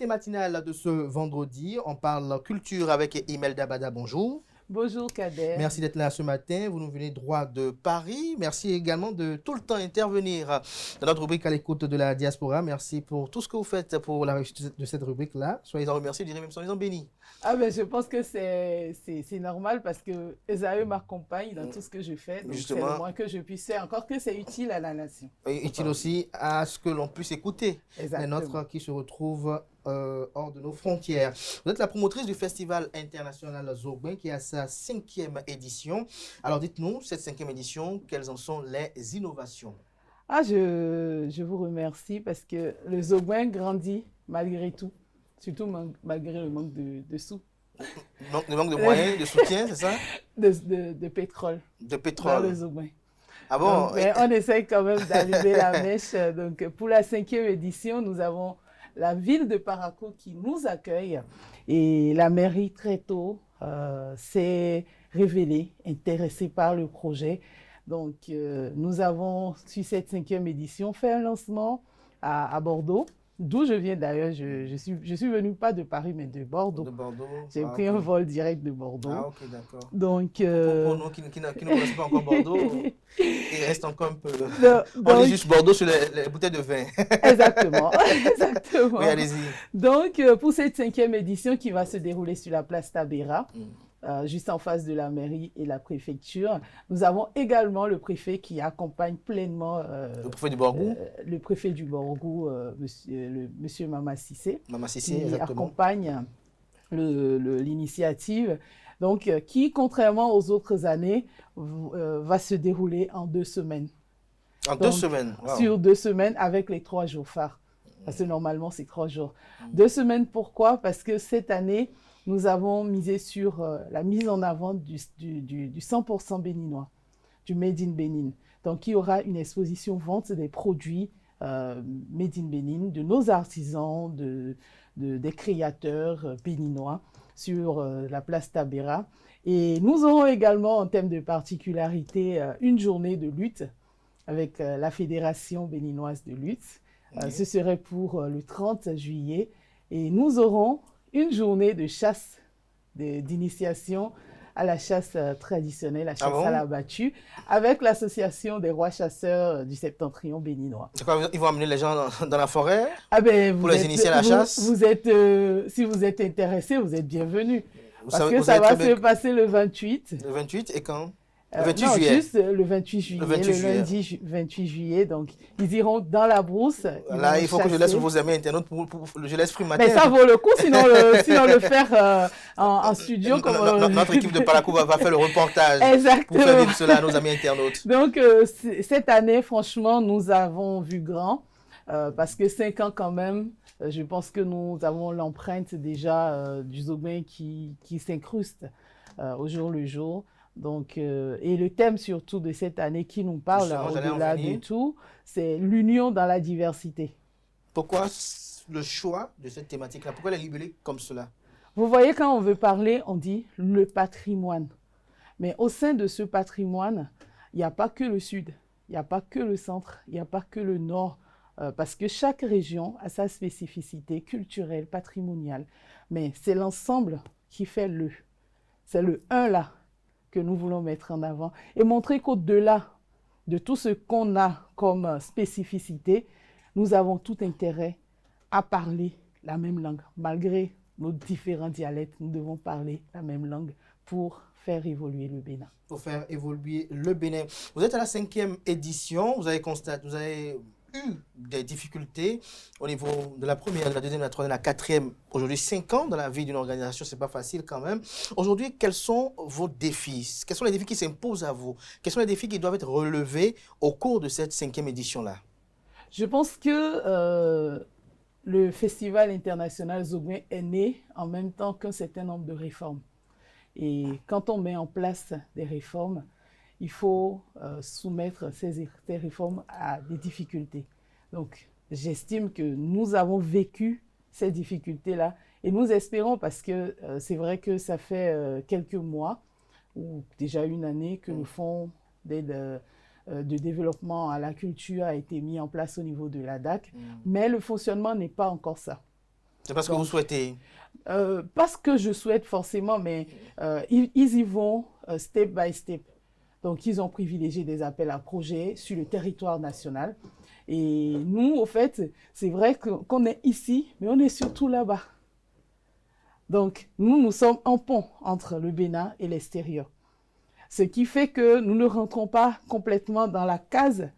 matinale de ce vendredi. On parle culture avec Imelda Bada. Bonjour. Bonjour Kader. Merci d'être là ce matin. Vous nous venez droit de Paris. Merci également de tout le temps intervenir dans notre rubrique à l'écoute de la diaspora. Merci pour tout ce que vous faites pour la réussite de cette rubrique-là. Soyez en remerciés, je dirais même soyez en bénis. Ah ben, je pense que c'est normal parce que Esaü m'accompagne dans tout ce que je fais. Donc c'est le moins que je puisse faire, encore que c'est utile à la nation. Et utile aussi à ce que l'on puisse écouter les nôtres qui se retrouvent hors de nos frontières. Vous êtes la promotrice du Festival international Zogben qui a sa 5e édition. Alors dites-nous, cette 5e édition, quelles en sont les innovations? Ah, je vous remercie parce que le Zogben grandit malgré tout, surtout malgré le manque de sous. Le manque de moyens, de soutien, c'est ça? De pétrole. De pétrole. Dans le Zogben. Ah bon? Donc, on essaye quand même d'allumer la mèche. Donc, pour la 5e édition, nous avons la ville de Parakou qui nous accueille et la mairie très tôt s'est révélée intéressée par le projet. Donc, nous avons, sur cette 5e édition, fait un lancement à Bordeaux, d'où je viens d'ailleurs. Je suis venue pas de Paris, mais de Bordeaux. De Bordeaux. J'ai pris un vol direct de Bordeaux. Ah, ok, d'accord. Donc, pour nous qui ne connaissent pas encore Bordeaux, il reste encore un peu... On dit juste Bordeaux sur les bouteilles de vin. Exactement, exactement. Oui, allez-y. Donc, pour cette 5e édition qui va se dérouler sur la place Tabera, juste en face de la mairie et la préfecture. Nous avons également le préfet qui accompagne pleinement le préfet du Borgou, le préfet du Borgou, monsieur Mama Sissé, qui exactement. Accompagne l'initiative, donc qui, contrairement aux autres années, va se dérouler en 2 semaines. En 2 semaines, wow. Sur 2 semaines avec les 3 jours phares. Parce que normalement, c'est 3 jours. 2 semaines, pourquoi? Parce que cette année, nous avons misé sur la mise en avant du 100% béninois, du Made in Bénin. Donc, il y aura une exposition vente des produits Made in Bénin, de nos artisans, des créateurs béninois sur la place Tabera. Et nous aurons également, en termes de particularité, une journée de lutte avec la Fédération béninoise de lutte. Ce serait pour le 30 juillet. Et nous aurons une journée de chasse, d'initiation à la chasse traditionnelle, la chasse à la battue, avec l'association des rois chasseurs du septentrion béninois. C'est quoi, ils vont amener les gens dans la forêt pour les initier à la chasse? Si vous êtes intéressés, vous êtes bienvenus. Parce que ça va se passer le 28. Le 28 et quand? Le 28 non, juillet. Juste le 28 juillet, le lundi 28 juillet. Donc, ils iront dans la brousse. Là, il faut que je laisse vos amis internautes je laisse Free Matin. Mais ça vaut le coup, sinon le faire en studio. Notre équipe de Parakou va faire le reportage. Exactement. Pour faire vivre cela à nos amis internautes. Donc, cette année, franchement, nous avons vu grand. Parce que 5 ans quand même, je pense que nous avons l'empreinte déjà du Zogben qui s'incruste au jour le jour. Donc, et le thème surtout de cette année qui nous parle au-delà de tout, c'est l'union dans la diversité. Pourquoi le choix de cette thématique-là? Pourquoi la libeller comme cela? Vous voyez, quand on veut parler, on dit le patrimoine. Mais au sein de ce patrimoine, il n'y a pas que le sud, il n'y a pas que le centre, il n'y a pas que le nord, parce que chaque région a sa spécificité culturelle, patrimoniale. Mais c'est l'ensemble qui fait c'est le un là que nous voulons mettre en avant et montrer qu'au-delà de tout ce qu'on a comme spécificité, nous avons tout intérêt à parler la même langue. Malgré nos différents dialectes, nous devons parler la même langue pour faire évoluer le Bénin. Pour faire évoluer le Bénin. Vous êtes à la 5e édition, vous avez eu des difficultés au niveau de la première, de la deuxième, de la troisième, de la 4e. Aujourd'hui, 5 ans dans la vie d'une organisation, c'est pas facile quand même. Aujourd'hui, quels sont vos défis? Quels sont les défis qui s'imposent à vous? Quels sont les défis qui doivent être relevés au cours de cette 5e édition-là? Je pense que le Festival international Zogben est né en même temps qu'un certain nombre de réformes. Et quand on met en place des réformes, il faut soumettre ces réformes à des difficultés. Donc, j'estime que nous avons vécu ces difficultés-là et nous espérons, parce que c'est vrai que ça fait quelques mois ou déjà une année que le fonds d'aide de développement à la culture a été mis en place au niveau de la DAC, mais le fonctionnement n'est pas encore ça. C'est parce que vous souhaitez. Pas ce que je souhaite forcément, mais ils y vont step by step. Donc, ils ont privilégié des appels à projets sur le territoire national. Et nous, au fait, c'est vrai qu'on est ici, mais on est surtout là-bas. Donc, nous sommes un pont entre le Bénin et l'extérieur. Ce qui fait que nous ne rentrons pas complètement dans la case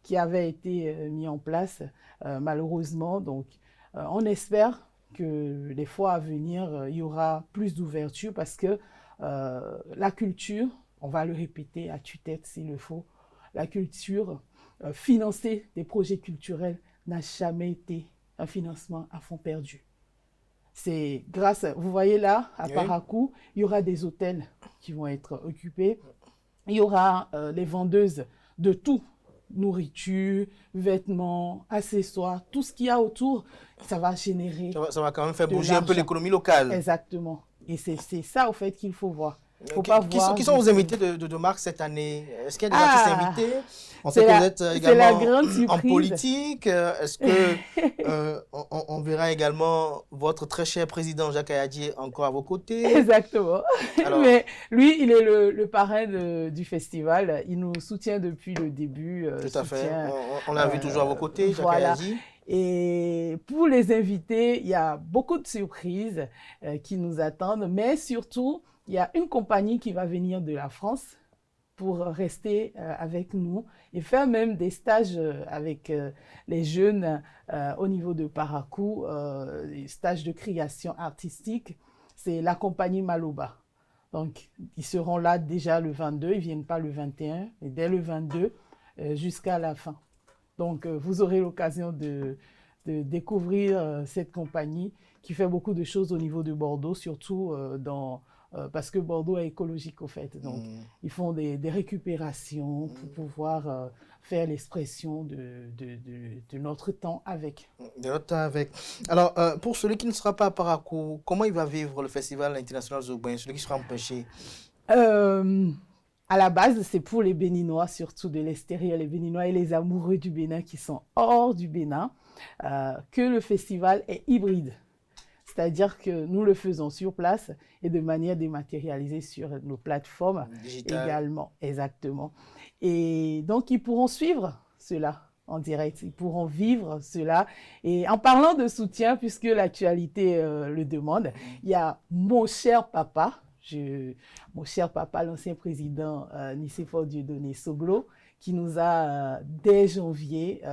qui avait été mise en place, malheureusement. Donc, on espère que les fois à venir, il y aura plus d'ouverture parce que la culture, on va le répéter à tue-tête s'il le faut, la culture, financer des projets culturels n'a jamais été un financement à fond perdu. C'est grâce, vous voyez là, à Parakou, il y aura des hôtels qui vont être occupés. Il y aura les vendeuses de tout, nourriture, vêtements, accessoires, tout ce qu'il y a autour, ça va générer. Ça va quand même faire bouger un peu l'économie locale. Exactement. Et c'est ça, au fait, qu'il faut voir. Qui sont vos invités de marque cette année? Est-ce qu'il y a des artistes invités? On sait que vous êtes également en politique. Est-ce que on verra également votre très cher président Jacques Ayadie encore à vos côtés? Exactement. Alors, mais lui, il est le parrain du festival. Il nous soutient depuis le début. Tout à fait. On l'a vu toujours à vos côtés, Jacques Ayadie. Et pour les invités, il y a beaucoup de surprises qui nous attendent, mais surtout, il y a une compagnie qui va venir de la France pour rester avec nous et faire même des stages avec les jeunes au niveau de Parakou, des stages de création artistique. C'est la compagnie Maloba. Donc, ils seront là déjà le 22, ils ne viennent pas le 21, mais dès le 22 jusqu'à la fin. Donc, vous aurez l'occasion de découvrir cette compagnie qui fait beaucoup de choses au niveau de Bordeaux, surtout parce que Bordeaux est écologique au fait. Donc, ils font des récupérations pour pouvoir faire l'expression de notre temps avec. De notre temps avec. Alors, pour celui qui ne sera pas à Parakou, comment il va vivre le Festival international Zoubin, celui qui sera empêché? À la base, c'est pour les Béninois, surtout de l'extérieur, les Béninois et les amoureux du Bénin qui sont hors du Bénin, que le festival est hybride. C'est-à-dire que nous le faisons sur place et de manière dématérialisée sur nos plateformes également. Exactement. Et donc, ils pourront suivre cela en direct. Ils pourront vivre cela. Et en parlant de soutien, puisque l'actualité le demande, il y a mon cher papa, l'ancien président Nicéphore Dieudonné Soblo, qui nous a, dès janvier,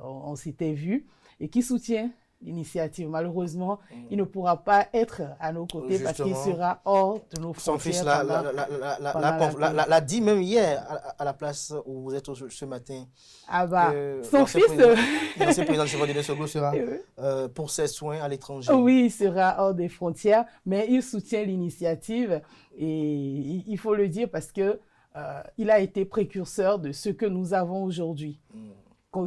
on s'était vu, et qui soutient l'initiative. Malheureusement, il ne pourra pas être à nos côtés parce qu'il sera hors de nos frontières. Son fils l'a dit même hier à la place où vous êtes ce matin. Ah bah, son fils... L'ancien président Nicéphore Dieudonné Soblo sera pour ses soins à l'étranger. Oui, il sera hors des frontières, mais il soutient l'initiative et il faut le dire parce que il a été précurseur de ce que nous avons aujourd'hui.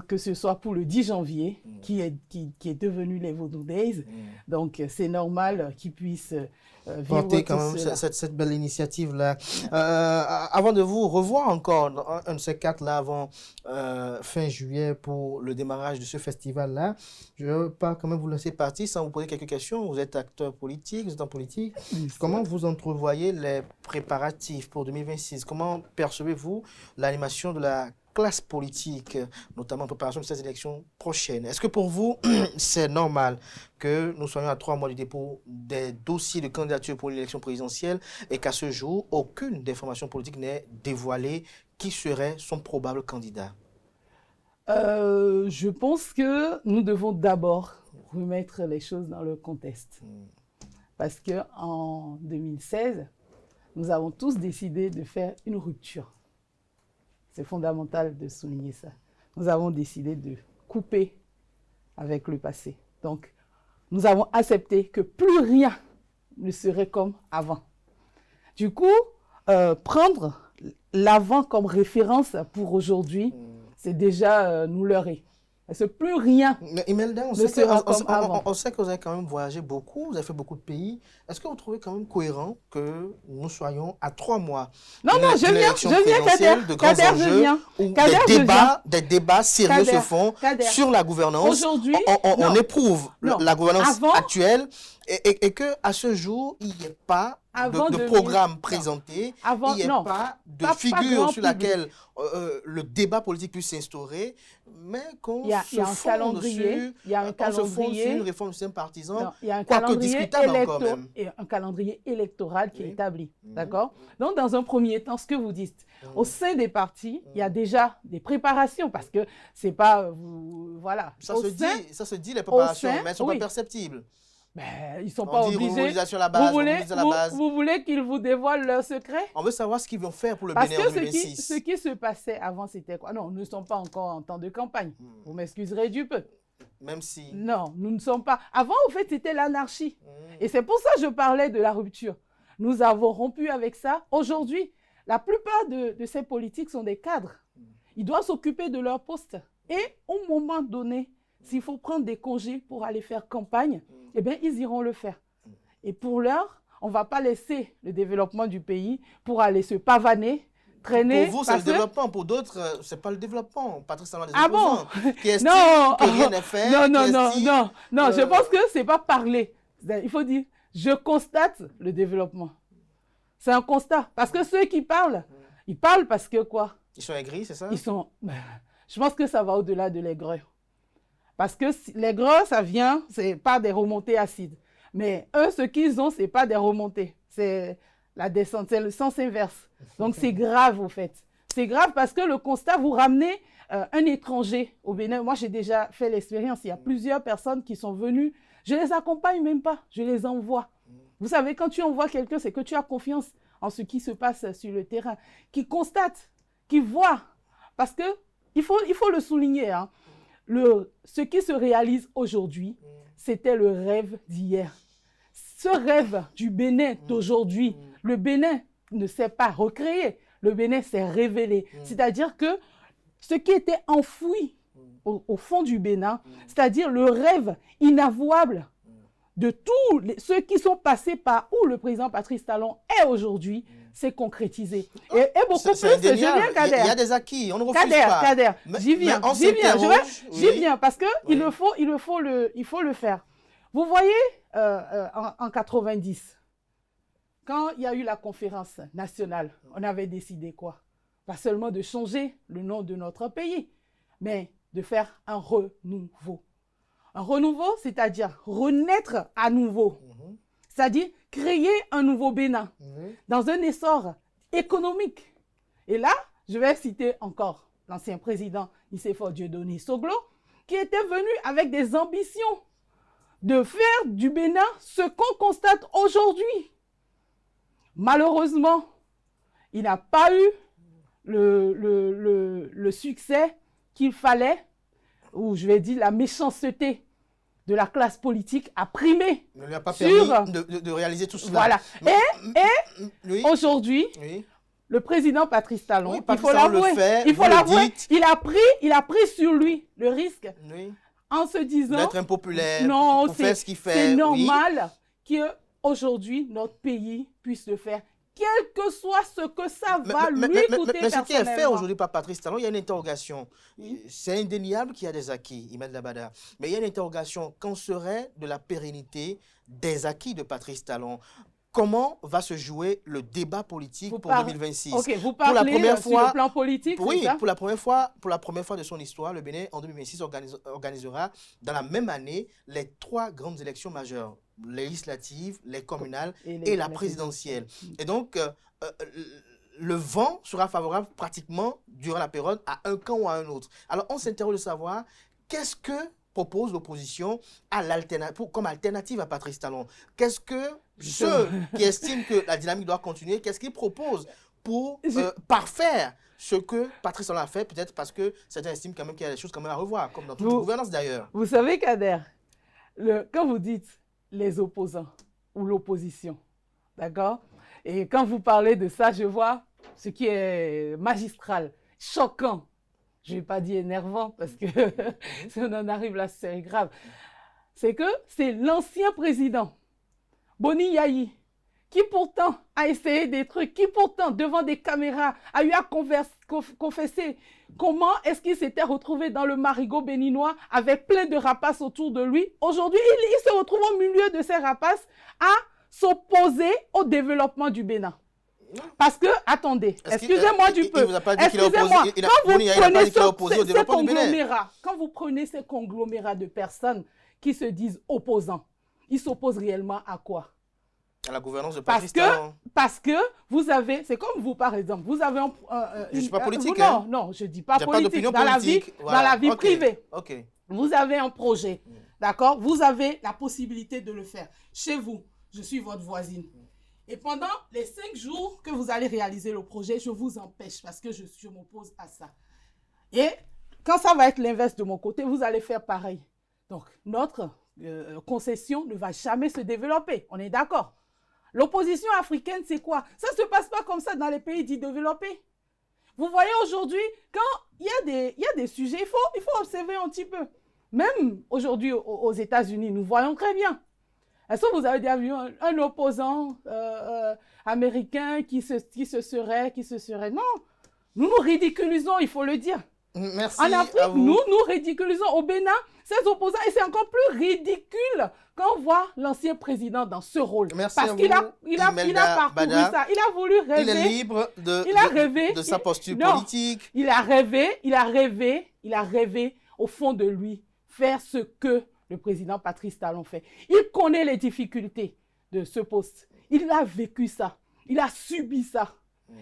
Que ce soit pour le 10 janvier, qui est devenu les Vodou Days. Donc, c'est normal qu'ils puissent vivre porter quand même cette belle initiative-là. Avant de vous revoir encore, un de ces quatre là, avant fin juillet, pour le démarrage de ce festival-là, je ne veux pas quand même vous laisser partir sans vous poser quelques questions. Vous êtes acteur politique, vous êtes en politique. Comment vous entrevoyez les préparatifs pour 2026? Comment percevez-vous l'animation de la classe politique, notamment en préparation de ces élections prochaines? Est-ce que pour vous, c'est normal que nous soyons à 3 mois du dépôt des dossiers de candidature pour l'élection présidentielle et qu'à ce jour, aucune des formations politiques n'ait dévoilé qui serait son probable candidat? Je pense que nous devons d'abord remettre les choses dans le contexte. Parce qu'en 2016, nous avons tous décidé de faire une rupture. C'est fondamental de souligner ça. Nous avons décidé de couper avec le passé. Donc, nous avons accepté que plus rien ne serait comme avant. Du coup, prendre l'avant comme référence pour aujourd'hui, c'est déjà nous leurrer. Parce que plus rien Mais Imelda, ne sera comme avant. on sait que vous avez quand même voyagé beaucoup, vous avez fait beaucoup de pays. Est-ce que vous trouvez quand même cohérent que nous soyons à 3 mois Non, non, d'une élection présidentielle, Kader. de grands Kader, je enjeux, viens. où Kader, je viens. des débats sérieux se Kader, font Kader. sur la gouvernance. Aujourd'hui, On non. éprouve Non. la gouvernance Avant- actuelle et qu'à ce jour, il n'y ait pas Avant de 2000, programme non. présenté, Avant- il n'y ait non. pas de Pas figure grand sur public. laquelle le débat politique puisse s'instaurer, mais qu'on Il y a se un fonde calendrier, sur, il y a un on se fonde sur calendrier. une réforme du système partisan, Non, il y a un quoique calendrier, discutable encore même. et un calendrier électoral qui Oui. est établi. Mhm. D'accord? Donc, dans un premier temps, ce que vous dites, au sein des partis, il y a déjà des préparations parce que c'est pas. Voilà. Ça Au se sein, dit, les préparations, sein, mais elles ne sont oui. pas perceptibles. ben, ils ne sont On pas dit obligés. remobilisation à la base, remobilisation à la base. Vous voulez qu'ils vous dévoilent leurs secrets? On veut savoir ce qu'ils vont faire pour le Parce Bénin en que ce 2026. qui se passait avant, c'était quoi? Non, nous ne sommes pas encore en temps de campagne. Vous m'excuserez du peu. Même si... Non, nous ne sommes pas. Avant, au fait, c'était l'anarchie. Mm. Et c'est pour ça que je parlais de la rupture. Nous avons rompu avec ça. Aujourd'hui, la plupart de ces politiques sont des cadres. Ils doivent s'occuper de leur poste. Et au moment donné, s'il faut prendre des congés pour aller faire campagne, eh bien, ils iront le faire. Et pour l'heure, on ne va pas laisser le développement du pays pour aller se pavaner, traîner. Pour vous, c'est le parce que- développement. Pour d'autres, ce n'est pas le développement. Patrice Talon a des Ah bon? opposants qui estiment Non, que rien n'est fait. non, qui non, estiment- non, je pense que ce n'est pas parler. Il faut dire, je constate le développement. C'est un constat. Parce que ceux qui parlent, ils parlent parce que quoi? Ils sont aigris, c'est ça? Ils sont... Je pense que ça va au-delà de l'aigreur. Parce que l'aigreur, ça vient, c'est pas des remontées acides. Mais eux, ce qu'ils ont, c'est pas des remontées. C'est la descente, c'est le sens inverse. Donc c'est grave, au fait. C'est grave parce que le constat, vous ramenez un étranger au Bénin. Moi, j'ai déjà fait l'expérience. Il y a plusieurs personnes qui sont venues. Je les accompagne même pas. Je les envoie. Vous savez, quand tu envoies quelqu'un, c'est que tu as confiance en ce qui se passe sur le terrain, qui constate, qui voit. Parce que il faut le souligner, hein. Ce qui se réalise aujourd'hui, c'était le rêve d'hier. Ce rêve du Bénin d'aujourd'hui, le Bénin ne s'est pas recréé, le Bénin s'est révélé. C'est-à-dire que ce qui était enfoui au fond du Bénin, c'est-à-dire le rêve inavouable de tous ceux qui sont passés par où le président Patrice Talon est aujourd'hui, s'est concrétisé. Et beaucoup plus, C'est indéniable. je viens, Kader. Il y a des acquis, on ne refuse Kader, pas. Kader, Mais- j'y viens, mais on j'y viens, s'interroge, j'y oui. viens, parce que Oui. il faut le faire. Vous voyez, en 90, quand il y a eu la conférence nationale, on avait décidé quoi? Pas seulement de changer le nom de notre pays, mais de faire un renouveau. Un renouveau, c'est-à-dire renaître à nouveau. C'est-à-dire créer un nouveau Bénin dans un essor économique. Et là, je vais citer encore l'ancien président Nicéphore Dieudonné Soglo, qui était venu avec des ambitions de faire du Bénin ce qu'on constate aujourd'hui. Malheureusement, il n'a pas eu le succès qu'il fallait, ou je vais dire la méchanceté de la classe politique a primé. Ne lui a pas Sur- permis de réaliser tout cela. Voilà. Oui. Aujourd'hui, Oui. le président Patrice Talon, Oui, il Patrice faut Talon le l'avouer, fait, il faut vous le l'avouer, dites. il a pris sur lui le risque Oui. en se disant D'être impopulaire, non, pour faire ce qu'il fait. c'est oui. normal qu'aujourd'hui notre pays puisse le faire, quel que soit ce que ça va lui coûter mais ce qui est fait personnellement. aujourd'hui par Patrice Talon, il y a une interrogation. C'est indéniable qu'il y a des acquis, Imelda Dabada. Mais il y a une interrogation. Qu'en serait de la pérennité des acquis de Patrice Talon? Comment va se jouer le débat politique Vous pour parlez- 2026? Ok, vous Pour la parlez première sur fois- le plan politique, Oui, c'est ça? pour la première fois de son histoire, le Bénin, en 2026, organisera dans la même année les 3 grandes élections majeures, les législatives, les communales et la présidentielle. Et donc, le vent sera favorable pratiquement durant la période à un camp ou à un autre. Alors, on s'interroge de savoir qu'est-ce que propose l'opposition comme alternative à Patrice Talon. Qu'est-ce que ceux qui estiment que la dynamique doit continuer, qu'est-ce qu'ils proposent pour parfaire ce que Patrice Talon a fait, peut-être parce que certains estiment quand même qu'il y a des choses quand même à revoir, comme dans toute gouvernance d'ailleurs. Vous savez, Kader, quand vous dites les opposants ou l'opposition, d'accord? Et quand vous parlez de ça, je vois ce qui est magistral, choquant je ne vais pas dire énervant parce que si on en arrive là, c'est grave. C'est que c'est l'ancien président, Boni Yayi, qui pourtant a essayé des trucs, qui pourtant, devant des caméras, a eu à confesser comment est-ce qu'il s'était retrouvé dans le marigot béninois avec plein de rapaces autour de lui. Aujourd'hui, il se retrouve au milieu de ces rapaces à s'opposer au développement du Bénin. Parce que, attendez, excusez-moi du peu. Il vous a pas dit qu'il a opposé, il a pas dit qu'il a opposé au développement du Bénin. Quand vous prenez ces conglomérats de personnes qui se disent opposants, ils s'opposent réellement à quoi? À la gouvernance de Patrice Talon. Parce que vous avez, c'est comme vous par exemple, vous avez je ne suis pas politique. Non, je ne dis pas politique. Dans la vie, voilà. Dans la vie privée. Vous avez un projet, d'accord? Vous avez la possibilité de le faire. Chez vous, je suis votre voisine. Et pendant les 5 jours que vous allez réaliser le projet, je vous empêche parce que je m'oppose à ça. Et quand ça va être l'inverse de mon côté, vous allez faire pareil. Donc, notre concession ne va jamais se développer. On est d'accord? L'opposition africaine, c'est quoi? Ça ne se passe pas comme ça dans les pays dits développés. Vous voyez aujourd'hui, quand il y a des sujets, il faut observer un petit peu. Même aujourd'hui aux États-Unis, nous voyons très bien. Est-ce que vous avez déjà vu un opposant américain qui se serait... Non, nous ridiculisons, il faut le dire. Merci. En Afrique, nous ridiculisons. Au Bénin, ces opposants, et c'est encore plus ridicule quand on voit l'ancien président dans ce rôle. Merci. Parce qu'il a parcouru ça. Il a voulu rêver. Il est libre de sa posture politique. Il a rêvé au fond de lui faire ce que le président Patrice Talon fait. Il connaît les difficultés de ce poste. Il a vécu ça. Il a subi ça.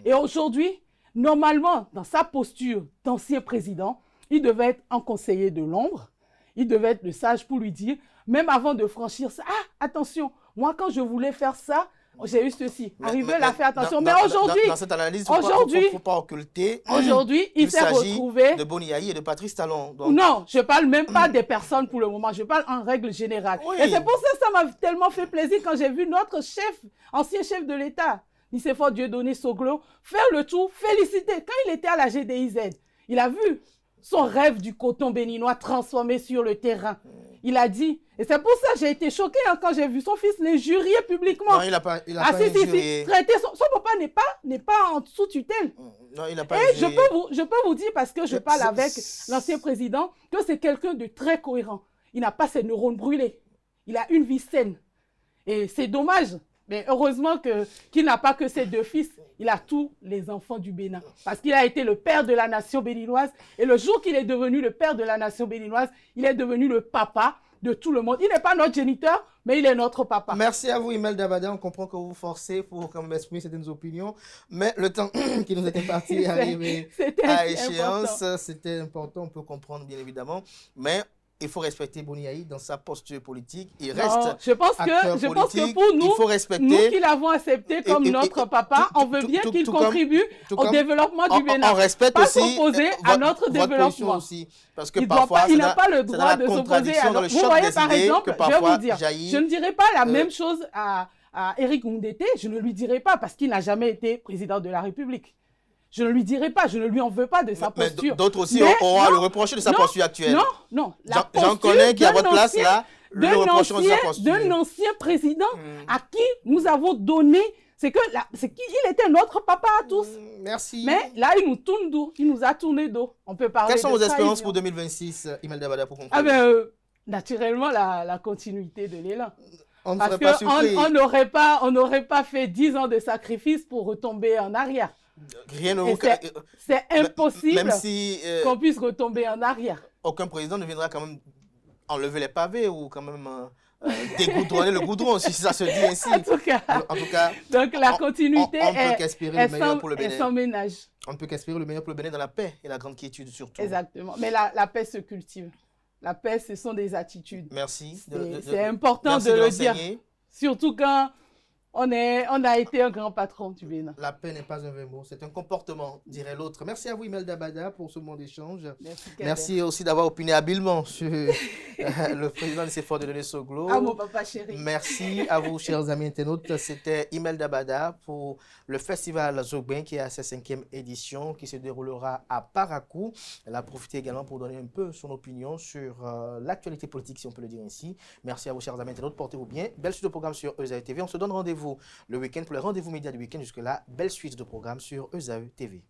Et aujourd'hui, normalement, dans sa posture d'ancien président, il devait être un conseiller de l'ombre. Il devait être le sage pour lui dire, même avant de franchir ça, attention, moi quand je voulais faire ça, j'ai eu ceci. Arrivé là, fais attention. Mais aujourd'hui, dans cette analyse, il ne faut pas occulter. Aujourd'hui, il s'est retrouvé de Boni Yayi et de Patrice Talon. Donc... Non, je ne parle même pas des personnes pour le moment. Je parle en règle générale. Oui. Et c'est pour ça que ça m'a tellement fait plaisir quand j'ai vu notre ancien chef de l'État, Nicéphore Dieudonné Soglo, faire le tour, féliciter. Quand il était à la GDIZ, il a vu son rêve du coton béninois transformé sur le terrain. Il a dit, et c'est pour ça que j'ai été choquée quand j'ai vu son fils l'injurier publiquement. Non, il n'a pas injurié. Son papa n'est pas en sous tutelle. Non, il n'a pas injurié. Et je peux vous dire, parce que je parle avec l'ancien président, que c'est quelqu'un de très cohérent. Il n'a pas ses neurones brûlés. Il a une vie saine. Et c'est dommage. Mais heureusement qu'il n'a pas que ses 2 fils, il a tous les enfants du Bénin. Parce qu'il a été le père de la nation béninoise. Et le jour qu'il est devenu le père de la nation béninoise, il est devenu le papa de tout le monde. Il n'est pas notre géniteur, mais il est notre papa. Merci à vous, Imelda Bada. On comprend que vous vous forcez pour quand même exprimer certaines opinions. Mais le temps qui nous était parti est arrivé à échéance. C'était important, on peut comprendre bien évidemment. Mais il faut respecter Boni Yayi dans sa posture politique. Il reste je pense que pour nous, il faut respecter, nous qui l'avons accepté comme notre papa, on veut bien qu'il contribue au développement du Bénin. On respecte pas aussi s'opposer à notre développement. Aussi, parce que parfois, il n'a pas le droit de s'opposer à notre... Vous voyez, par exemple, je vais vous dire, je ne dirais pas la même chose à Éric Ngoundété, je ne lui dirai pas parce qu'il n'a jamais été président de la République. Je ne lui dirai pas, je ne lui en veux pas de sa posture. D'autres aussi auront à le reprocher de sa posture actuelle. Non. J'en connais qui à votre place là, le reprocheront de sa posture. D'un ancien président à qui nous avons donné, il était notre papa à tous. Merci. Mais là, il nous tourne dos, il nous a tourné dos. On peut parler. Quelles sont vos espérances pour 2026, Imelda Bada, pour conclure? Naturellement, la continuité de l'élan. On ne serait pas surpris. On n'aurait pas fait 10 ans de sacrifice pour retomber en arrière. C'est impossible qu'on puisse retomber en arrière. Aucun président ne viendra quand même enlever les pavés ou quand même dégoudronner le goudron, si ça se dit ainsi. En tout cas, donc la continuité est sans ménage. On ne peut qu'espérer le meilleur pour le Bénin dans la paix et la grande quiétude surtout. Exactement. Mais la paix se cultive. La paix, ce sont des attitudes. Merci. C'est important de le dire. Surtout quand on a été un grand patron du Bénin. La paix n'est pas un vain mot, c'est un comportement, dirait l'autre. Merci à vous, Imelda Bada, pour ce moment d'échange. Merci, Kader. Merci aussi d'avoir opiné habilement sur le président de CFOR de Denis Soglo. Ah, mon papa chéri. Merci à vous, chers amis internautes. C'était Imelda Bada pour le festival Zogben qui est à sa 5e édition qui se déroulera à Parakou. Elle a profité également pour donner un peu son opinion sur l'actualité politique, si on peut le dire ainsi. Merci à vous, chers amis internautes. Portez-vous bien. Belle suite de programme sur ESAE TV. On se donne rendez-vous le week-end pour les rendez-vous médias du week-end. Jusque-là, belle suite de programme sur ESAE TV.